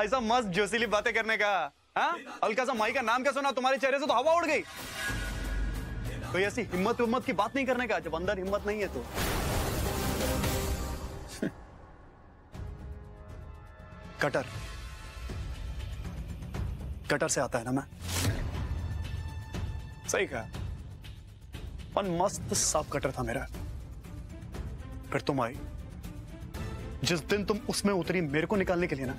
ऐसा मस्त जोशीली बातें करने का। हाँ, हल्का सा माई का नाम क्या सुना, तुम्हारे चेहरे से तो हवा उड़ गई। कोई ऐसी हिम्मत की बात नहीं करने का जब अंदर हिम्मत नहीं है तो। कटर से आता है ना मैं, सही कहा। और मस्त साफ कटर था मेरा। फिर तुम आई, जिस दिन तुम उसमें उतरी मेरे को निकालने के लिए ना,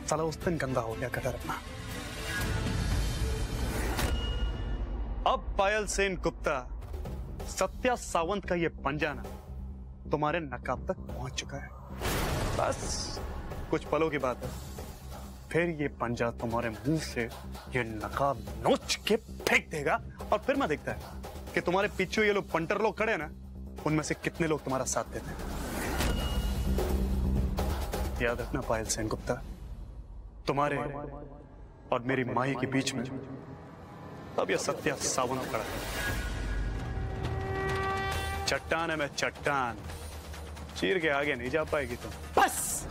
साला उस दिन गंदा हो गया कटर अपना। अब पायल सेन गुप्ता, सत्या सावंत का ये पंजा ना तुम्हारे नकाब तक पहुंच चुका है। बस कुछ पलों की बात है, फिर ये पंजा तुम्हारे मुंह से ये नकाब नोच के फेंक देगा। और फिर मैं देखता है कि तुम्हारे पीछे ये लोग पंटर लोग खड़े हैं ना, उनमें से कितने लोग तुम्हारा साथ देते हैं। याद रखना पायल सेन गुप्ता, तुम्हारे और मेरी माई के बीच में अब यह सत्या सावंत खड़ा है। चट्टान है मैं, चट्टान चीर के आगे नहीं जा पाएगी तुम। बस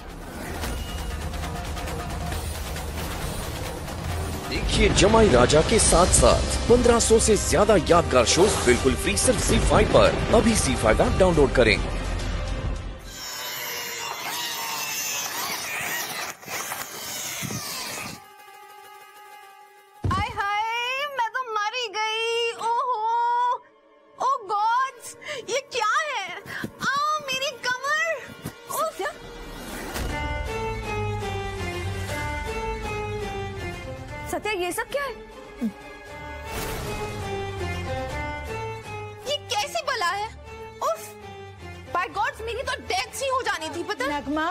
देखिए जमाई राजा के साथ साथ 1500 से ज्यादा यादगार शोज बिल्कुल फ्री सिर्फ ZEE5 पर। अभी ZEE5 ऐप डाउनलोड करें। सत्या ये सब क्या है? ये कैसी बला है? उफ! बाय गॉड्स, मेरी तो डेथ सी हो जानी थी पता। नगमा,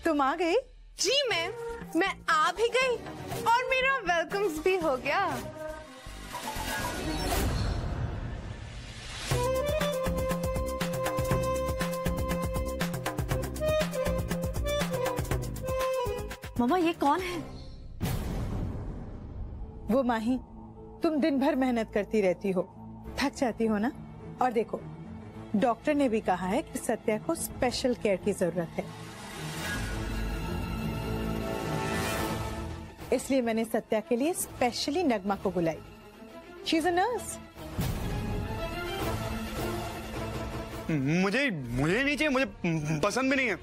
तुम आ गई? जी मैं आ भी गई और मेरा वेलकम्स भी हो गया। मम्मा ये कौन है? वो माही, तुम दिन भर मेहनत करती रहती हो, थक जाती हो ना। और देखो, डॉक्टर ने भी कहा है कि सत्या को स्पेशल केयर की जरूरत है, इसलिए मैंने सत्या के लिए स्पेशली नगमा को बुलाई। She is a nurse. मुझे नहीं चाहिए, मुझे पसंद भी नहीं है।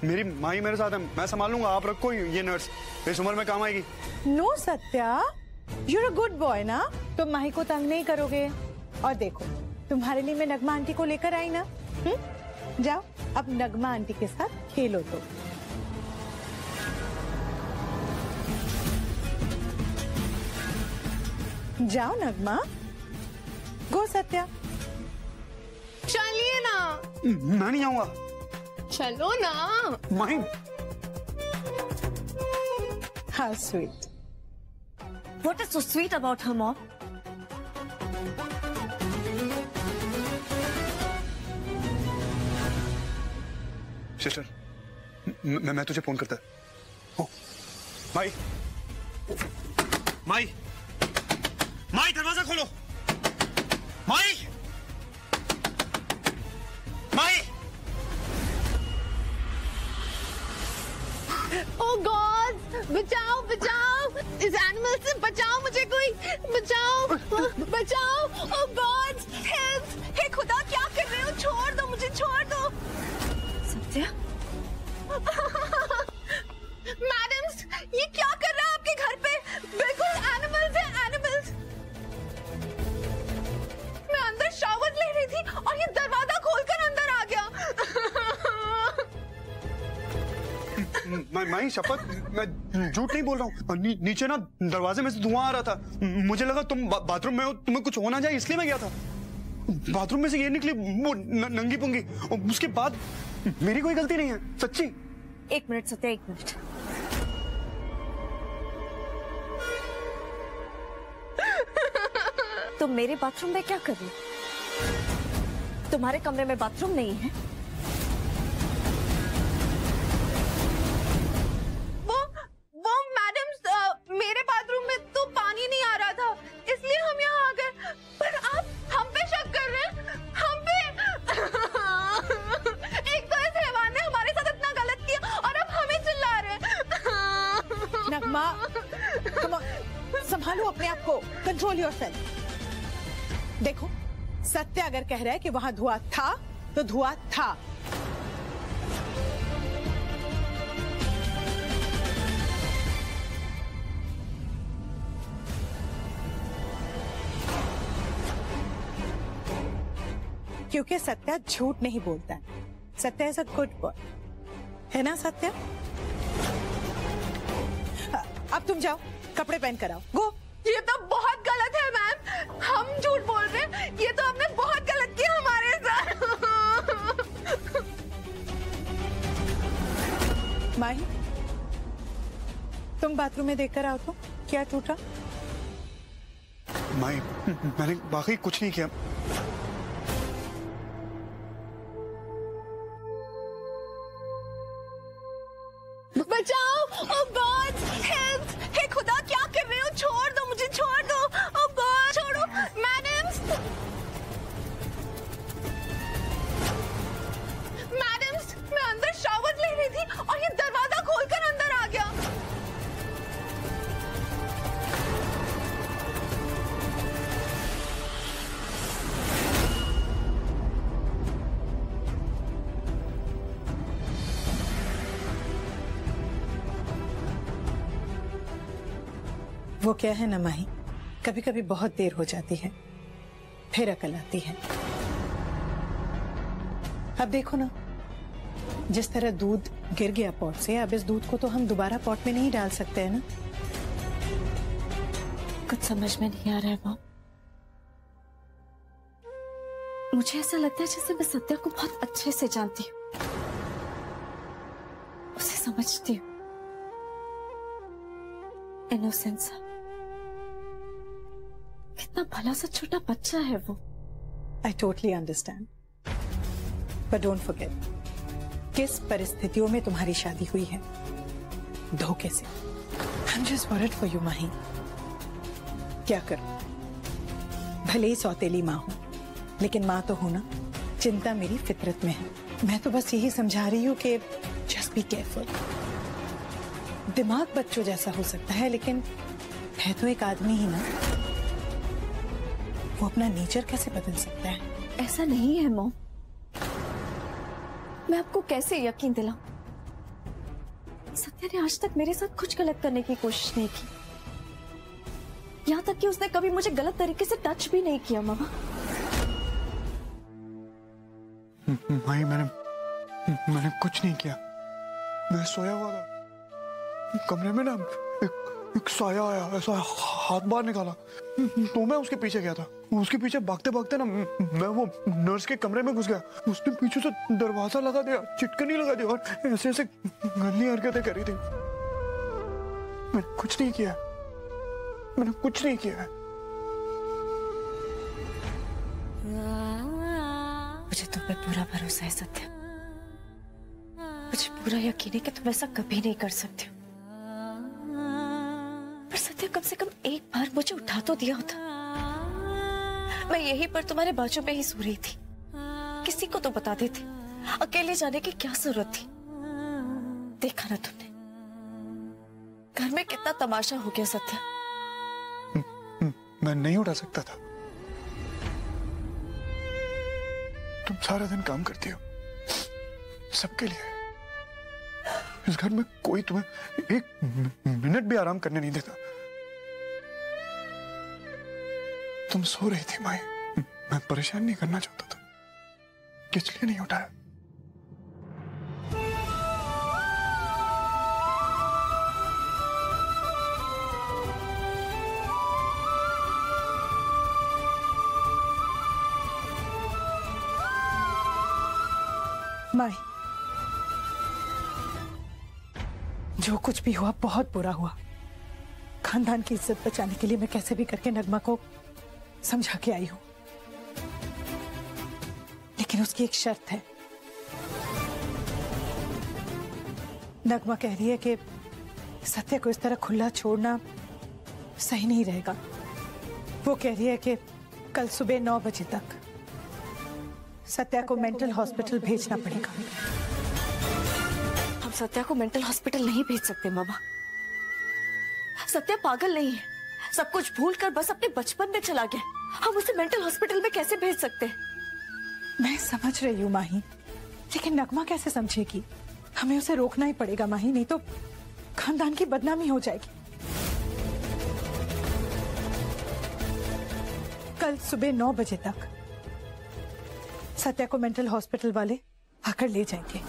मेरी माई मेरे साथ है, मैं संभालूंगा, आप रखो ये नर्स, इस उम्र में काम आएगी। No Satya, you're a good boy ना, तुम माही को तंग नहीं करोगे। और देखो, तुम्हारे लिए मैं नगमा आंटी को लेकर आई ना। जाओ अब नगमा आंटी के साथ खेलो। तो जाओ नगमा, गो सत्या। चलिए ना। मैं नहीं आऊंगा। चलो ना। Mahi, how sweet. What is so sweet about her, Mom? Sister, मैं तुझे फोन करता हूँ। माई, माई, माई दरवाजा खोलो। माई, माई। Oh God! बचाओ बचाओ, इस एनिमल से बचाओ मुझे, कोई बचाओ बचाओ। Oh God! Help! हे खुदा, क्या कर रहे हो? छोड़ दो मुझे, छोड़ दो। सत्या? मैडम्स, ये क्या कर रहा है आपके घर पे? बिल्कुल एनिमल्स है, एनिमल्स। मैं अंदर शावर ले रही थी और ये दरवाजा खोलकर अंदर आ गया। माई शपथ, मैं झूठ नहीं बोल रहा हूँ। नीचे ना दरवाजे में से धुआं आ रहा था, मुझे लगा तुम बाथरूम में हो, तुम्हें कुछ होना जाए, इसलिए मैं गया था। बाथरूम में से ये निकली वो नंगी पुंगी, और उसके बाद मेरी कोई गलती नहीं है, सच्ची। एक मिनट सत्या, एक मिनट। तुम मेरे बाथरूम में क्या कर रही हो? तुम्हारे कमरे में बाथरूम नहीं है? वो मैडम्स, मेरे बाथरूम में तो पानी नहीं आ रहा था, इसलिए हम यहाँ आ गए। पर आप हम पे शक कर रहे हैं? हम पे? एक तो इस हैवान ने हमारे साथ इतना गलत किया और अब हमें माँ, come on, संभालो अपने आप को, कंट्रोल योरसेल्फ। देखो, सत्य अगर कह रहा है कि वहां धुआं था तो धुआं था। क्योंकि सत्या झूठ नहीं बोलता है। Satya is a good boy, है ना सत्या? अब तुम जाओ, कपड़े पहन कर आओ, गो। ये तो बहुत गलत है मैम, हम झूठ बोल रहे हैं, ये तो आपने बहुत गलत किया हमारे साथ। माही, तुम बाथरूम में देखकर आओ तो क्या टूटा? माई, मैंने वाकई कुछ नहीं किया। बचाओ, ओह गॉड, हेल्प, हे खुदा क्या कर रहे हो? छोड़ दो मुझे, छोड़ दो, ओह गॉड, छोड़ो, मैडम्स, मैडम्स, मैं अंदर शावर ले रही थी और ये दरवाजा खोलकर अंदर आ गया। वो क्या है ना माही, कभी कभी बहुत देर हो जाती है, फिर अकल आती है। अब देखो ना, जिस तरह दूध गिर गया पॉट से, अब इस दूध को तो हम दोबारा पॉट में नहीं डाल सकते हैं ना। कुछ समझ में नहीं आ रहा है माँ। मुझे ऐसा लगता है जैसे मैं सत्या को बहुत अच्छे से जानती हूँ, उसे समझती हूँ। इनोसेंस, कितना भला सा छोटा बच्चा है वो। I totally understand, but don't forget, किस परिस्थितियों में तुम्हारी शादी हुई है, धोखे से। I'm just worried for you, माही। क्या करूं, भले ही सौतेली माँ हूं, लेकिन माँ तो हूं ना, चिंता मेरी फितरत में है। मैं तो बस यही समझा रही हूँ कि just be careful। दिमाग बच्चों जैसा हो सकता है, लेकिन है तो एक आदमी ही ना, वो अपना नेचर कैसे बदल सकता है? ऐसा नहीं है मॉम, मैं आपको कैसे यकीन दिलाऊं? सत्या ने आज तक मेरे साथ कुछ गलत करने की कोशिश नहीं की, यहाँ तक कि उसने कभी मुझे गलत तरीके से टच भी नहीं किया। मामा, माई, मैंने कुछ नहीं किया। मैं सोया हुआ था, कमरे में ना एक साया आया, ऐसा हाथ बाहर निकाला, तो मैं उसके पीछे गया था। उसके पीछे भागते भागते ना मैं वो नर्स के कमरे में घुस गया। उसने पीछे से दरवाजा लगा दिया, चिटकनी लगा दी और ऐसे ऐसे गंदी हरकतें करी थी। मैंने कुछ नहीं किया, मैंने कुछ नहीं किया। मुझे तुम पे पूरा भरोसा है सत्या, मुझे पूरा यकीन है कि तुम ऐसा कभी नहीं कर सकते हो। पर सत्या, कम से कम एक बार मुझे उठा तो दिया होता। मैं यहीं पर तुम्हारे बाजू में ही सो रही थी, किसी को तो बता देते। अकेले जाने की क्या जरूरत थी? देखा ना तुमने घर में कितना तमाशा हो गया। सत्या, मैं नहीं उठा सकता था। तुम सारा दिन काम करती हो सबके लिए, इस घर में कोई तुम्हें एक मिनट भी आराम करने नहीं देता। तुम सो रही थी माई, मैं परेशान नहीं करना चाहता था, किस लिए नहीं उठाया? माई, जो कुछ भी हुआ बहुत बुरा हुआ। खानदान की इज्जत बचाने के लिए मैं कैसे भी करके नगमा को समझा के आई हूं, लेकिन उसकी एक शर्त है। नगमा कह रही है कि सत्या को इस तरह खुला छोड़ना सही नहीं रहेगा। वो कह रही है कि कल सुबह 9 बजे तक सत्या को मेंटल हॉस्पिटल भेजना पड़ेगा। हम सत्या को मेंटल हॉस्पिटल नहीं भेज सकते मामा। सत्या पागल नहीं है, सब कुछ भूल कर बस अपने बचपन में चला गया। हम उसे मेंटल हॉस्पिटल में कैसे भेज सकते हैं? मैं समझ रही हूँ माही, लेकिन नगमा कैसे समझेगी? हमें उसे रोकना ही पड़ेगा माही, नहीं तो खानदान की बदनामी हो जाएगी। कल सुबह 9 बजे तक सत्या को मेंटल हॉस्पिटल वाले आकर ले जाएंगे।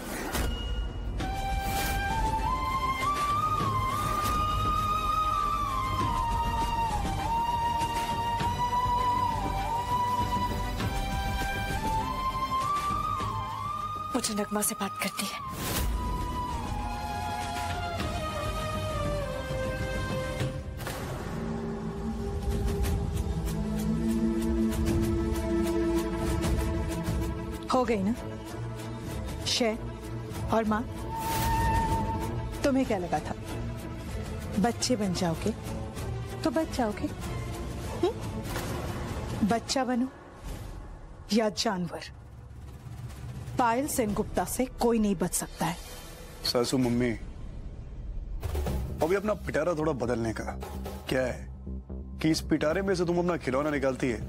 मुझे नगमा से बात करनी है। हो गई ना शे और माँ? तुम्हें क्या लगा था बच्चे बन जाओगे तो बच जाओगे? बच्चा बनो या जानवर, पायल सेनगुप्ता से कोई नहीं बच सकता है। सासू मम्मी, अभी अपना पिटारा थोड़ा बदलने का क्या है कि इस पिटारे में से तुम अपना खिलौना निकालती है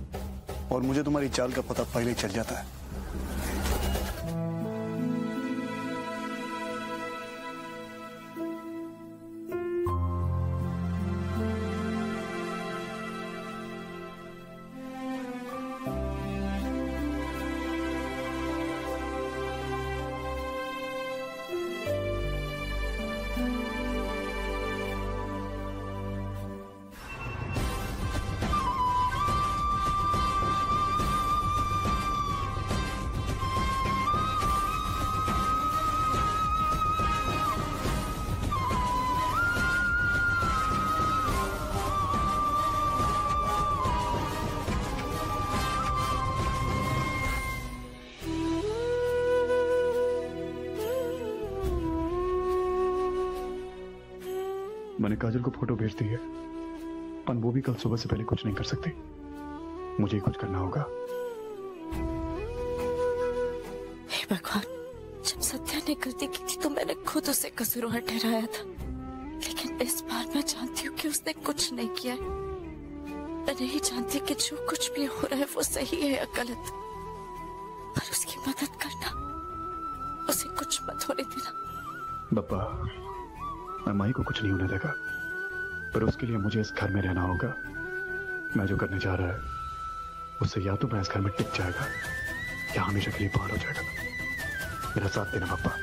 और मुझे तुम्हारी चाल का पता पहले ही चल जाता है। मैंने काजल को फोटो भेज दी है, पर वो भी कल सुबह से पहले कुछ नहीं कर सकती। मुझे ही कुछ करना होगा। हे भगवान, जब सत्या ने गलती की थी तो मैंने खुद उसे कसूरवार ठहराया था, लेकिन इस बार मैं जानती हूँ कि उसने कुछ नहीं किया है। मैं नहीं जानती कि जो कुछ भी हो रहा है वो सही है या गलत, पर उसकी मदद करना, उसे कुछ मत होने देना। बप्पा, मैं माही को कुछ नहीं होने देगा, पर उसके लिए मुझे इस घर में रहना होगा। मैं जो करने जा रहा है उससे या तो मैं इस घर में टिक जाएगा या हमेशा के लिए बाहर हो जाएगा। मेरा साथ देना बप्पा।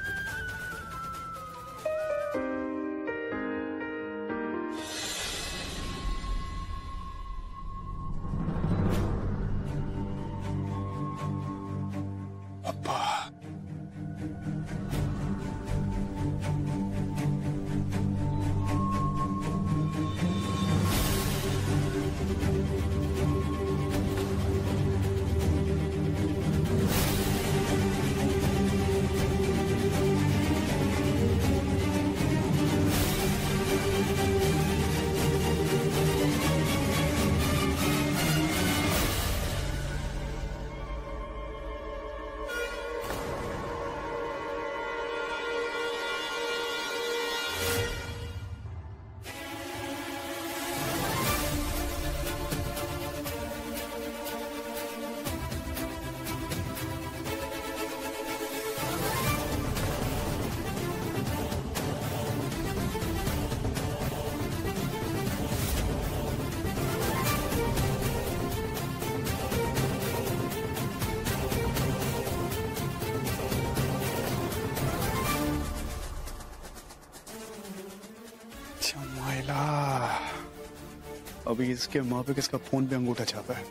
अभी इसके माँ पे किसका फोन पे अंगूठा छापा है,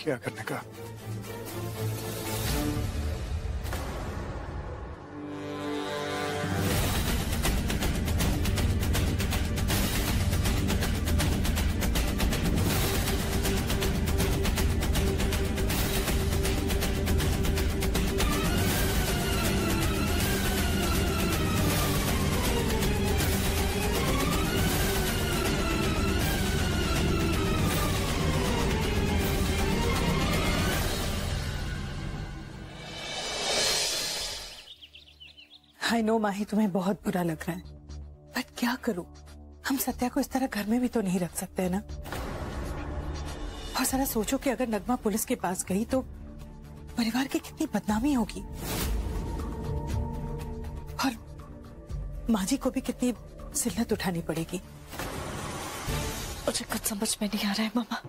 क्या करने का? आई नो माही, तुम्हें बहुत बुरा लग रहा है, बट क्या करूं? हम सत्या को इस तरह घर में भी तो नहीं रख सकते है ना। और जरा सोचो कि अगर नगमा पुलिस के पास गई तो परिवार की कितनी बदनामी होगी, और माँ जी को भी कितनी जिल्लत उठानी पड़ेगी। मुझे कुछ समझ में नहीं आ रहा है मामा।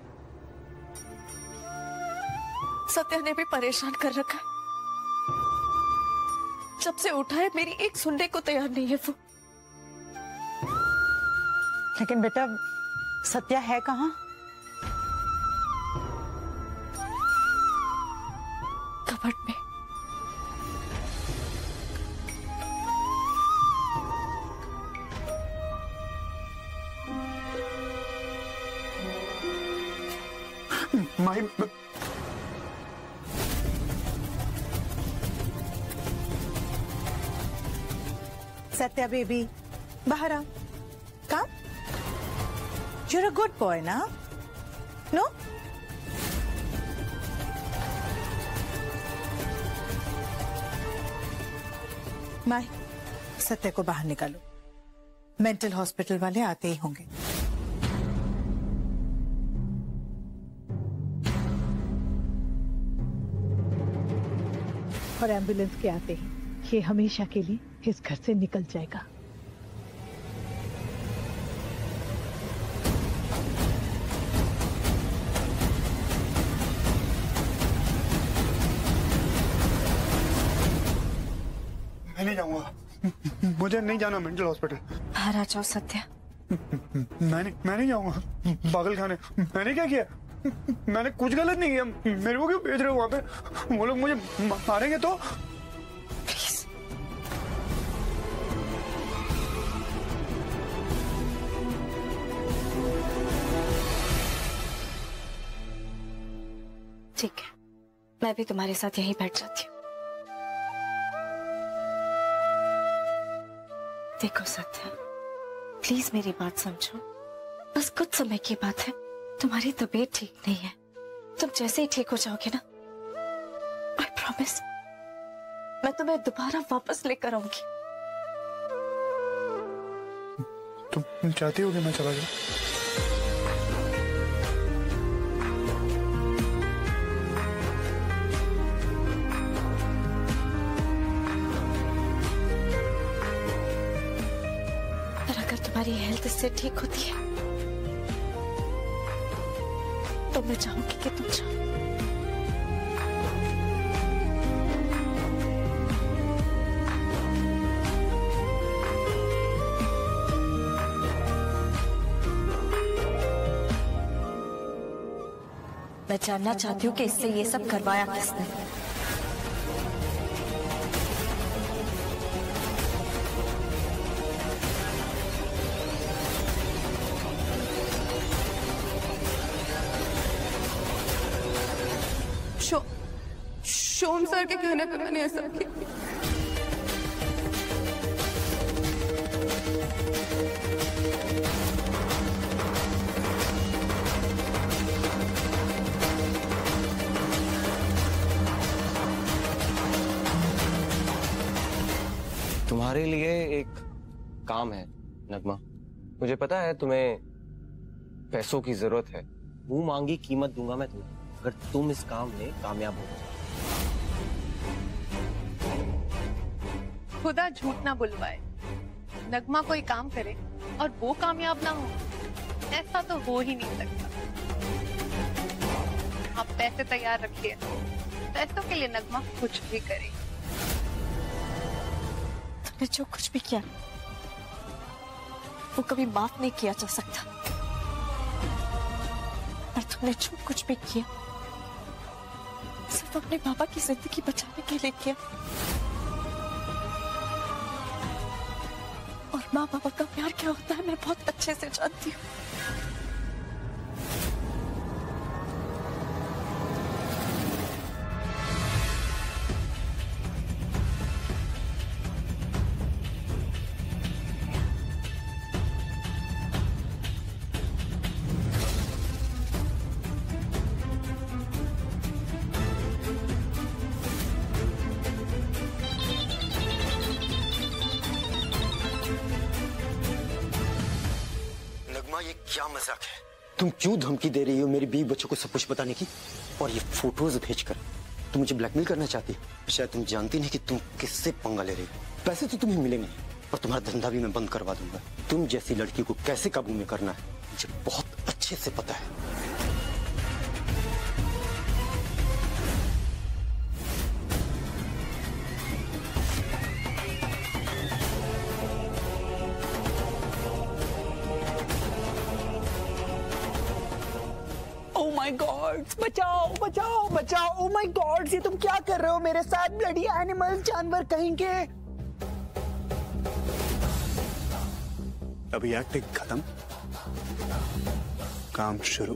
सत्या ने भी परेशान कर रखा है। जब से उठा है मेरी एक सुनने को तैयार नहीं है वो। लेकिन बेटा सत्या है कहाँ? कबर्ड में। माही, सत्या बेबी बाहर आ। कम। You're a good boy ना? No? माही, सत्या को बाहर निकालो। मेंटल हॉस्पिटल वाले आते ही होंगे। और एम्बुलेंस के आते ही ये हमेशा के लिए इस घर से निकल जाएगा। मैं नहीं जाऊंगा, मुझे नहीं जाना मेंटल हॉस्पिटल। बाहर आ जाओ सत्या। मैं नहीं जाऊंगा पागल खाने। मैंने क्या किया? मैंने कुछ गलत नहीं किया। मेरे को क्यों भेज रहे हो वहां पे? वो लोग मुझे मारेंगे तो? प्लीज। ठीक है, मैं भी तुम्हारे साथ यहीं बैठ जाती हूँ। देखो सत्या, प्लीज मेरी बात समझो। बस कुछ समय की बात है। तुम्हारी तबीयत ठीक नहीं है। तुम जैसे ही ठीक हो जाओगे ना, आई प्रॉमिस मैं तुम्हें दोबारा वापस लेकर आऊंगी। तुम चाहती हो कि मैं चला जाऊं? तुम्हारी हेल्थ इससे ठीक होती है तो मैं चाहूंगी कि तुम जाओ। मैं जानना चाहती हूँ कि इससे ये सब करवाया किसने। शोम सर के कहने पे मैंने ऐसा किया। तुम्हारे लिए एक काम है नगमा। मुझे पता है तुम्हें पैसों की जरूरत है। मुंह मांगी कीमत दूंगा मैं तुम्हें अगर तुम इस काम में कामयाब हो। खुदा झूठ ना बुलवाए, नगमा कोई काम करे और वो कामयाब ना हो, ऐसा तो हो ही नहीं सकता। आप पैसे तैयार रखिए, पैसों के लिए नगमा कुछ भी करे। तुमने जो कुछ भी किया वो कभी माफ नहीं किया जा सकता, और तुमने जो कुछ भी किया सिर्फ अपने पापा की जिंदगी बचाने के लिए किया। और माँ बाबा का प्यार क्या होता है मैं बहुत अच्छे से जानती हूँ। माँ ये क्या मजाक है? तुम क्यों धमकी दे रही हो मेरी बीवी बच्चों को सब कुछ बताने की? और ये फोटोज भेजकर तुम मुझे ब्लैकमेल करना चाहती हो? शायद तुम जानती नहीं कि तुम किससे पंगा ले रही हो। पैसे तो तुम्हें मिलेंगे और तुम्हारा धंधा भी मैं बंद करवा दूंगा। तुम जैसी लड़की को कैसे काबू में करना है मुझे बहुत अच्छे से पता है। Oh my God! बचाओ बचाओ बचाओ! Oh my God! ये तुम क्या कर रहे हो मेरे साथ? ब्लडी एनिमल, जानवर कहीं के। अभी एक्टिंग खत्म, काम शुरू।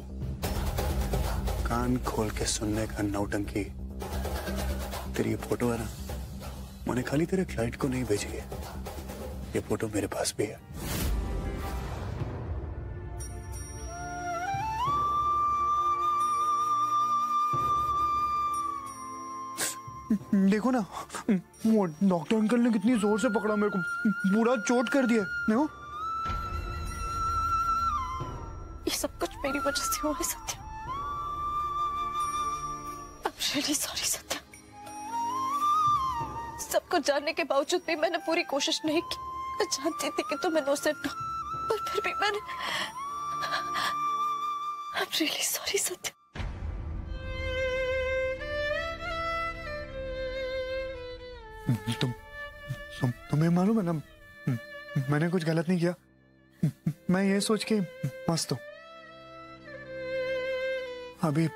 कान खोल के सुनने का नौटंकी। तेरी ये फोटो है ना, मैंने खाली तेरे क्लाइंट को नहीं भेजी है, ये फोटो मेरे पास भी है। देखो ना, वो डॉक्टर अंकल ने कितनी जोर से पकड़ा, मेरे को पूरा चोट कर दिया। देखो, ये सब कुछ मेरी वजह से हुआ है Satya. I'm really sorry Satya. सब कुछ जानने के बावजूद भी मैंने पूरी कोशिश नहीं की। मैं जानती थी कि तुम इनोसेंट हो, पर फिर भी मैंने I'm really sorry सत्या। तुम्हें मालूम है ना, मैंने कुछ गलत नहीं किया। मैं ये सोच के मस्त हूं। अभी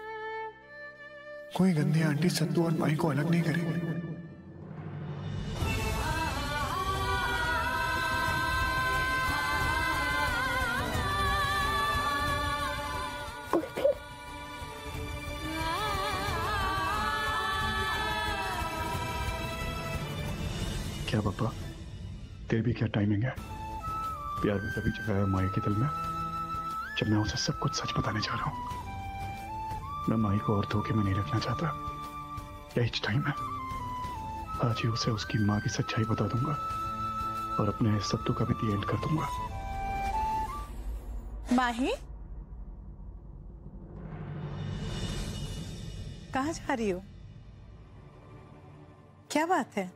कोई गंदी आंटी सत्तू और माई को अलग नहीं करेगी। क्या पापा, तेरी भी क्या टाइमिंग है? प्यार भी तभी जगह है माई के दिल में जब मैं उसे सब कुछ सच बताने जा रहा हूं। मैं माई को और धोखे में नहीं रखना चाहता। यही टाइम है। आज ही उसे उसकी माँ की सच्चाई बता दूंगा और अपने सत्तू का भी दी एंड कर दूंगा। माही, कहाँ जा रही हो? क्या बात है?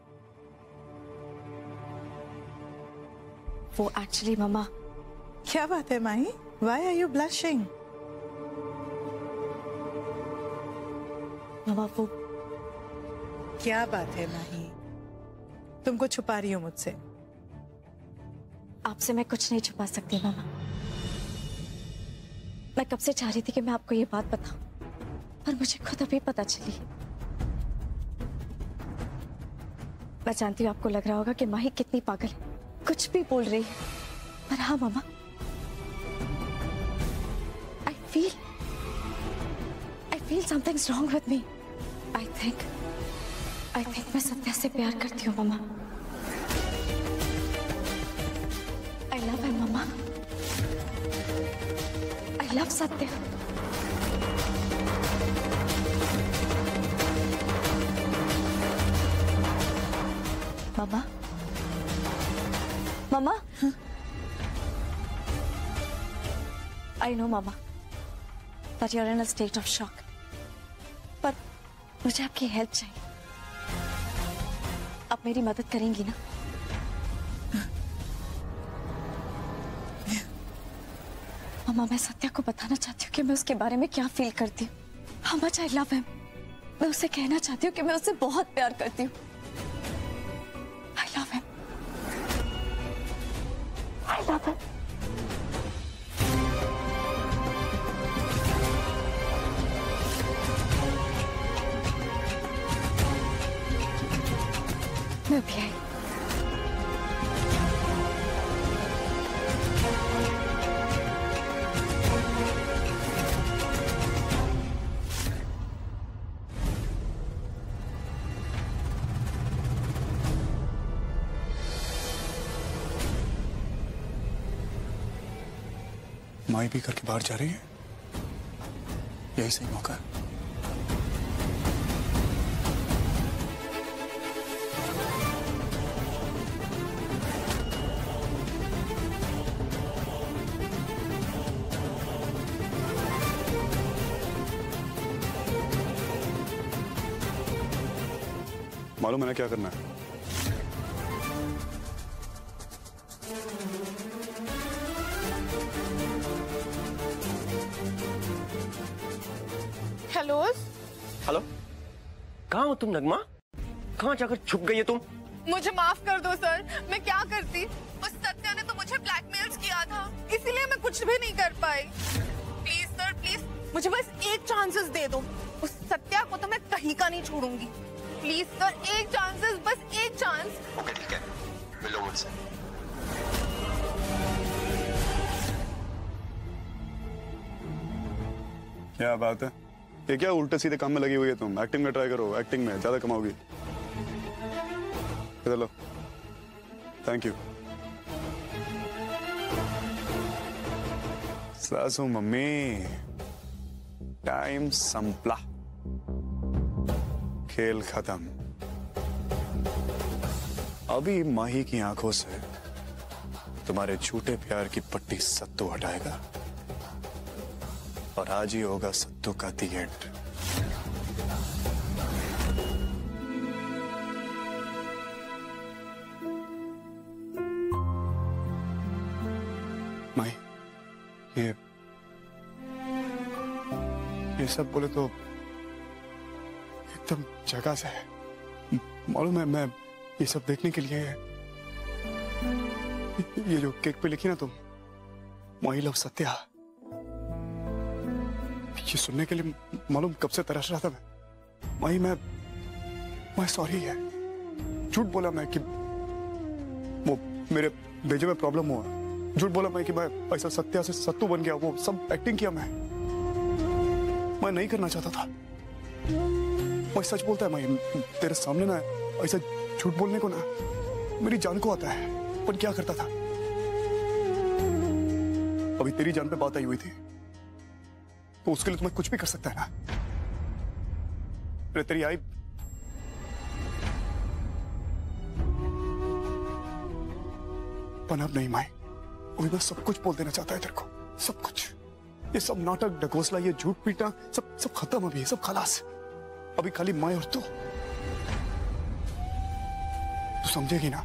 वो एक्चुअली मम्मा। क्या बात है माही? Why are you blushing? मम्मा वो क्या बात है माही? तुमको छुपा रही हो मुझसे? आपसे मैं कुछ नहीं छुपा सकती मम्मा। मैं कब से चाह रही थी कि मैं आपको ये बात बताऊं, पर मुझे खुद अभी पता चली। मैं जानती हूँ आपको लग रहा होगा कि माही कितनी पागल है, कुछ भी बोल रही है, पर हाँ मम्मा, I feel something's wrong with me. I think मैं सत्या से प्यार करती हूँ मम्मा। I love him mamma. I love Satya. Mamma, mamma, I know mamma that you're in a state of shock, पर मुझे आपकी हेल्प चाहिए। आप मेरी मदद करेंगी ना? मम्मा, मैं सत्या को बताना चाहती हूँ कि मैं उसके बारे में क्या फील करती हूँ। How much I love him। मैं उसे कहना चाहती हूँ कि मैं उससे बहुत प्यार करती हूँ। I love him। I love him। मैं भी आई। माई भी करके बाहर जा रही है, यही सही मौका है। मालूम है ना क्या करना है? हेलो हेलो, कहाँ हो तुम नगमा? कहाँ जाकर छुप गई है तुम? मुझे माफ कर दो सर, मैं क्या करती? उस सत्या ने तो मुझे ब्लैकमेल किया था, इसीलिए मैं कुछ भी नहीं कर पाई। प्लीज सर प्लीज, मुझे बस एक चांसेस दे दो। उस सत्या को तो मैं कहीं का नहीं छोड़ूंगी। प्लीज सर, एक चांसेस, बस एक चांस। ओके ठीक है, मिलो मुझसे। क्या बात है? ये क्या उल्टे सीधे काम में लगी हुई है तुम? एक्टिंग में ट्राई करो, एक्टिंग में ज्यादा कमाओगी। इधर लो। Thank you. सासू मम्मी, टाइम संपला, खेल खत्म। अभी माही की आंखों से तुम्हारे झूठे प्यार की पट्टी सत्तू हटाएगा और आज ही होगा सत्तू का दी एंड। माही, ये सब बोले तो एकदम जगह से है। मालूम है, मैं ये सब देखने के लिए ये जो केक पे लिखी ना तुम, माही लव सत्या, ये सुनने के लिए मालूम कब से तरस रहा था मैं। माही, मैं सॉरी है, झूठ बोला मैं कि वो मेरे भेजे में प्रॉब्लम हुआ। झूठ बोला मैं कि मैं ऐसा सत्या से सत्तू बन गया। वो सब एक्टिंग किया मैं नहीं करना चाहता था। मैं सच बोलता है मैं तेरे सामने ना, ऐसा झूठ बोलने को ना मेरी जान को आता है, पर क्या करता था। अभी तेरी जान पे बात आई हुई थी तो उसके लिए तुम्हें कुछ भी कर सकता है ना। अरे तेरी आई पर अब नहीं माई, अभी मैं सब कुछ बोल देना चाहता है तेरे को, सब कुछ। ये सब नाटक, ढकोसला, ये झूठ पीटना सब खत्म। अभी सब खलास। अभी खाली मैं और तू समझेगी ना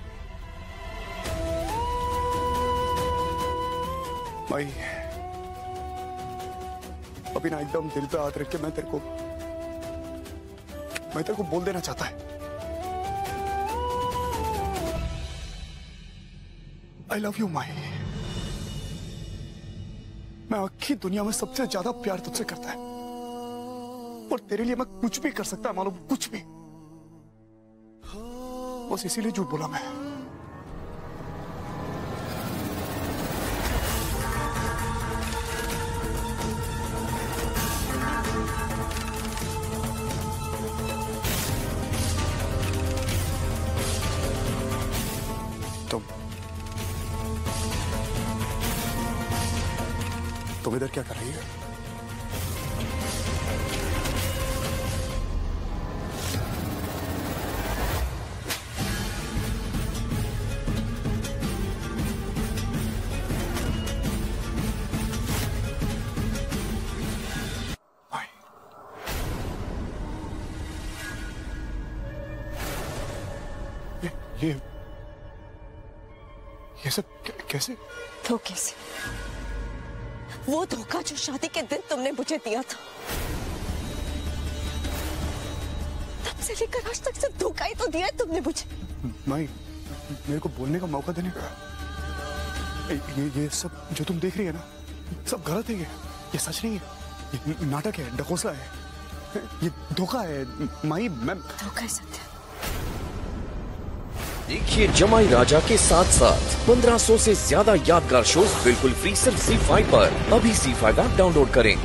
भाई? अभी ना एकदम दिल पे हाथ रख के मैं तेरे को बोल देना चाहता है, आई लव यू माई। मैं आखिरी दुनिया में सबसे ज्यादा प्यार तुझसे करता है और तेरे लिए मैं कुछ भी कर सकता है, मालूम? कुछ भी। बस इसीलिए झूठ बोला मैं। तुम इधर क्या कर रही है? ये सब कैसे? तो कैसे? वो धोखा जो शादी के दिन तुमने मुझे दिया था, तब से लेकर आज तक सिर्फ धोखा ही तो दिया है तुमने मुझे। माई, मेरे को बोलने का मौका देने का। ये सब जो तुम देख रही है ना, सब गलत है। ये सच नहीं है, ये नाटक है, ढकोसला है, ये धोखा है माई। मैं धोखा है सत्या। देखिए जमाई राजा के साथ साथ 1500 से ज्यादा यादगार शोज बिल्कुल फ्री सिर्फ ZEE5 पर। अभी ZEE5 ऐप डाउनलोड करें।